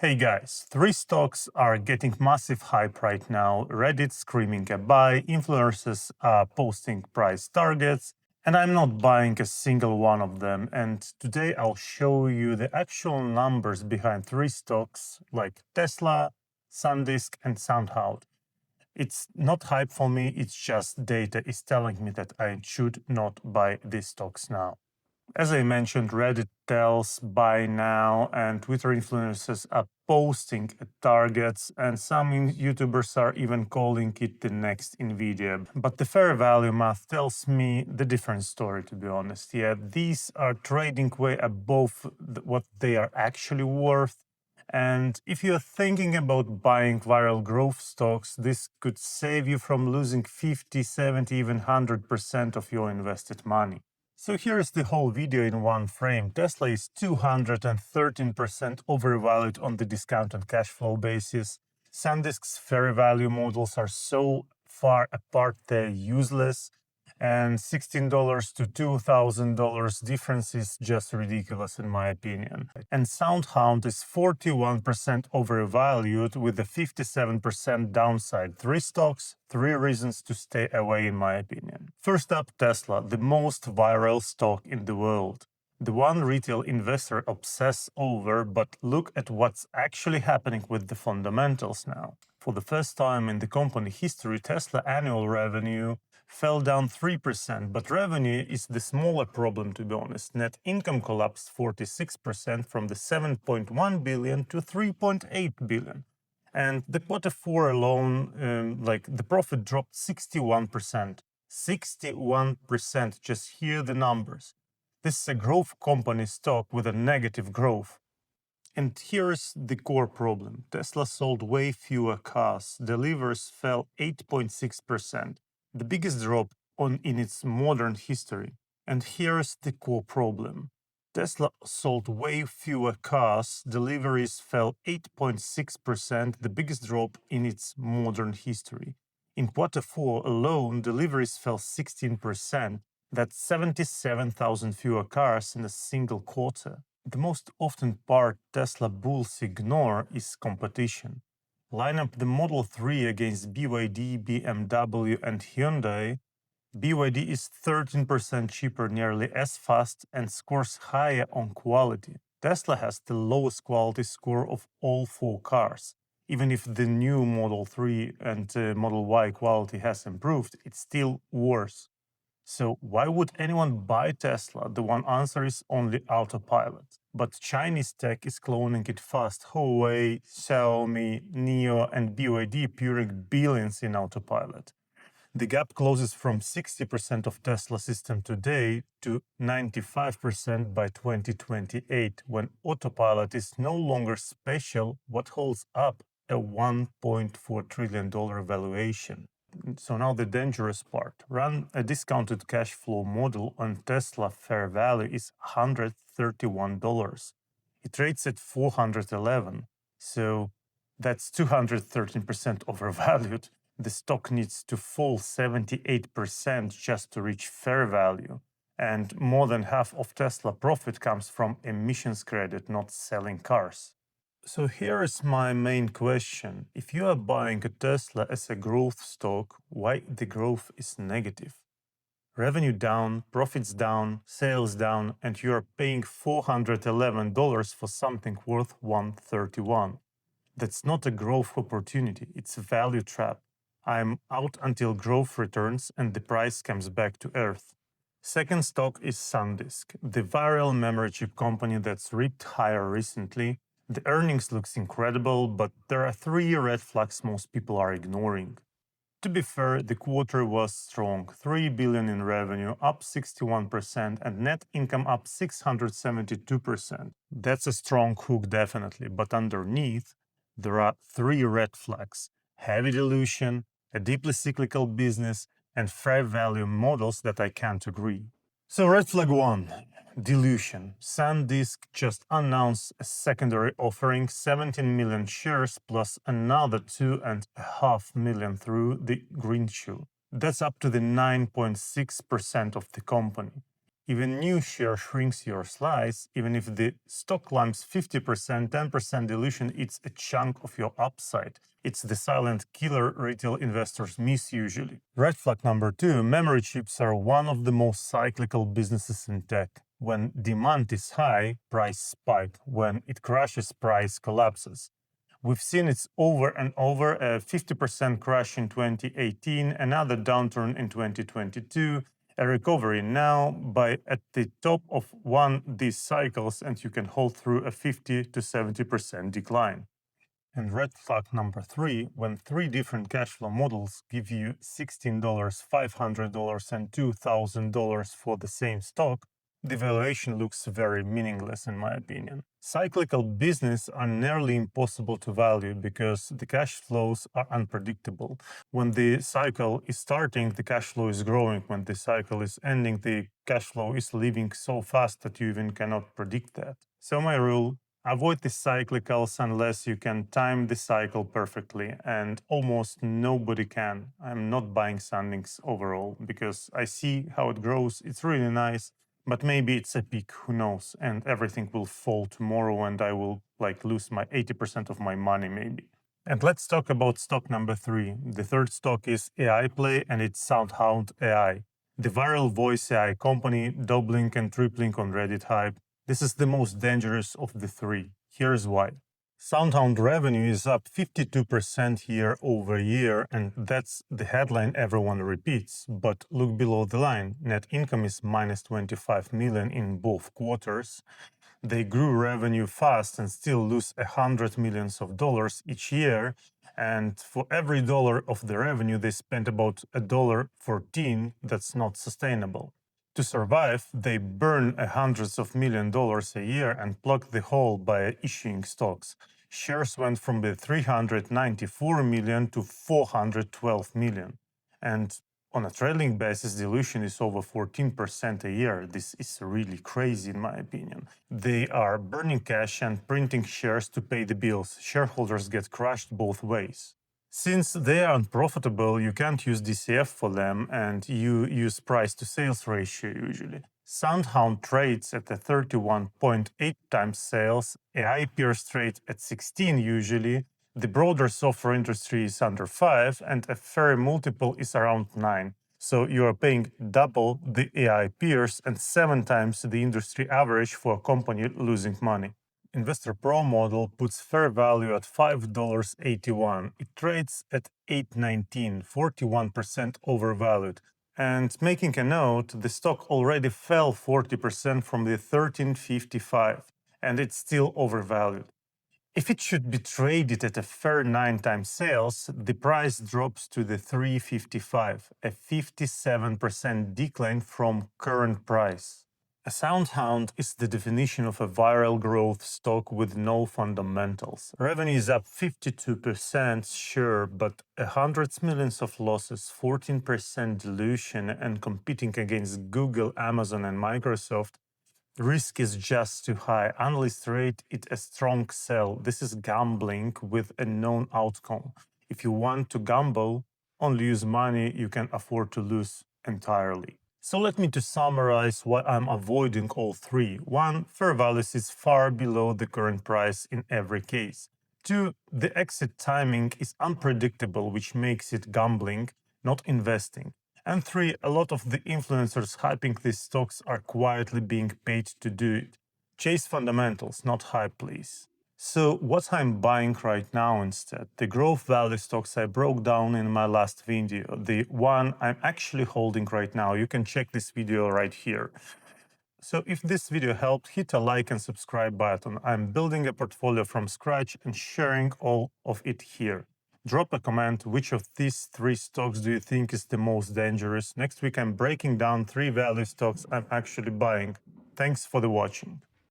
Hey guys, three stocks are getting massive hype right now. Reddit screaming a buy, influencers are posting price targets, and I'm not buying a single one of them. And today I'll show you the actual numbers behind three stocks like Tesla, SanDisk, and SoundHound. It's not hype for me, it's just data is telling me that I should not buy these stocks now. As I mentioned, Reddit tells buy now, and Twitter influencers are posting targets, and some YouTubers are even calling it the next Nvidia. But the fair value math tells me the different story, to be honest. Yeah, these are trading way above what they are actually worth. And if you're thinking about buying viral growth stocks, this could save you from losing 50, 70, even 100% of your invested money. So here's the whole video in one frame. Tesla is 213% overvalued on the discount and cash flow basis. SanDisk's fair value models are so far apart they're useless. And $16 to $2,000 difference is just ridiculous in my opinion. And SoundHound is 41% overvalued with a 57% downside. Three stocks, three reasons to stay away in my opinion. First up, Tesla, the most viral stock in the world. The one retail investor obsess over, but look at what's actually happening with the fundamentals now. For the first time in the company history, Tesla annual revenue fell down 3%, but revenue is the smaller problem, to be honest. Net income collapsed 46% from the 7.1 billion to 3.8 billion. And the quarter four alone, the profit dropped 61%. 61%, just hear the numbers. This is a growth company stock with a negative growth. And here's the core problem. Tesla sold way fewer cars. Deliveries fell 8.6%, the biggest drop in its modern history. And here's the core problem. Tesla sold way fewer cars. Deliveries fell 8.6%, the biggest drop in its modern history. In quarter four alone, deliveries fell 16%. That's 77,000 fewer cars in a single quarter. The most often part Tesla bulls ignore is competition. Line up the Model 3 against BYD, BMW, and Hyundai. BYD is 13% cheaper, nearly as fast, and scores higher on quality. Tesla has the lowest quality score of all four cars. Even if the new Model 3 and Model Y quality has improved, it's still worse. So why would anyone buy Tesla? The one answer is only autopilot. But Chinese tech is cloning it fast. Huawei, Xiaomi, NIO, and BYD pouring billions in autopilot. The gap closes from 60% of Tesla system today to 95% by 2028, when autopilot is no longer special. What holds up a $1.4 trillion valuation? So now the dangerous part. Run a discounted cash flow model on Tesla fair value is $131. It trades at 411. So that's 213% overvalued. The stock needs to fall 78% just to reach fair value. And more than half of Tesla profit comes from emissions credit, not selling cars. So here is my main question. If you are buying a Tesla as a growth stock, why the growth is negative? Revenue down, profits down, sales down, and you are paying $411 for something worth $131. That's not a growth opportunity, it's a value trap. I'm out until growth returns and the price comes back to earth. Second stock is SanDisk, the viral memory chip company that's ripped higher recently. The earnings looks incredible, but there are three red flags most people are ignoring. To be fair, the quarter was strong, $3 billion in revenue, up 61%, and net income up 672%. That's a strong hook, definitely, but underneath, there are three red flags: heavy dilution, a deeply cyclical business, and fair value models that I can't agree. So red flag 1, dilution. SanDisk just announced a secondary offering, 17 million shares plus another 2.5 million through the greenshoe. That's up to the 9.6% of the company. Even new share shrinks your slice. Even if the stock climbs 50%, 10% dilution, it's a chunk of your upside. It's the silent killer retail investors miss usually. Red flag number 2, memory chips are one of the most cyclical businesses in tech. When demand is high, price spike. When it crashes, price collapses. We've seen it over and over, a 50% crash in 2018, another downturn in 2022, a recovery now at the top of one these cycles, and you can hold through a 50 to 70% decline. And red flag number 3, when 3 different cash flow models give you $16, $500, and $2,000 for the same stock, the valuation looks very meaningless in my opinion. Cyclical business are nearly impossible to value because the cash flows are unpredictable. When the cycle is starting, the cash flow is growing. When the cycle is ending, the cash flow is leaving so fast that you even cannot predict that. So my rule: avoid the cyclicals unless you can time the cycle perfectly, and almost nobody can. I'm not buying Sandings overall because I see how it grows. It's really nice, but maybe it's a peak, who knows, and everything will fall tomorrow and I will lose my 80% of my money maybe. And let's talk about stock number 3. The third stock is AI play, and it's SoundHound AI, the viral voice AI company, doubling and tripling on Reddit hype. This is the most dangerous of the 3. Here's why. SoundHound revenue is up 52% year over year, and that's the headline everyone repeats. But look below the line. Net income is minus 25 million in both quarters. They grew revenue fast and still lose $100 million each year. And for every dollar of the revenue, they spent about $1.14. That's not sustainable. To survive, they burn hundreds of $millions a year and plug the hole by issuing stocks. Shares went from the 394 million to 412 million. And on a trailing basis, dilution is over 14% a year. This is really crazy in my opinion. They are burning cash and printing shares to pay the bills. Shareholders get crushed both ways. Since they are unprofitable, you can't use DCF for them, and you use price to sales ratio usually. SoundHound trades at a 31.8 times sales, AI peers trade at 16 usually, the broader software industry is under 5, and a fair multiple is around 9. So you are paying double the AI peers and 7 times the industry average for a company losing money. Investor Pro model puts fair value at $5.81. It trades at $8.19, 41% overvalued. And making a note, the stock already fell 40% from the $13.55, and it's still overvalued. If it should be traded at a fair 9 times sales, the price drops to the $3.55, a 57% decline from current price. A SoundHound is the definition of a viral growth stock with no fundamentals. Revenue is up 52%, sure, but hundreds millions of losses, 14% dilution, and competing against Google, Amazon, and Microsoft. Risk is just too high. Analysts rate it a strong sell. This is gambling with a known outcome. If you want to gamble, only use money you can afford to lose entirely. So let me to summarize why I'm avoiding all 3. 1. Fair value is far below the current price in every case. 2. The exit timing is unpredictable, which makes it gambling, not investing. And 3. A lot of the influencers hyping these stocks are quietly being paid to do it. Chase fundamentals, not hype, please. So what I'm buying right now instead? The growth value stocks I broke down in my last video. The one I'm actually holding right now. You can check this video right here. So if this video helped, hit a like and subscribe button. I'm building a portfolio from scratch and sharing all of it here. Drop a comment, which of these 3 stocks do you think is the most dangerous? Next week I'm breaking down 3 value stocks I'm actually buying. Thanks for the watching.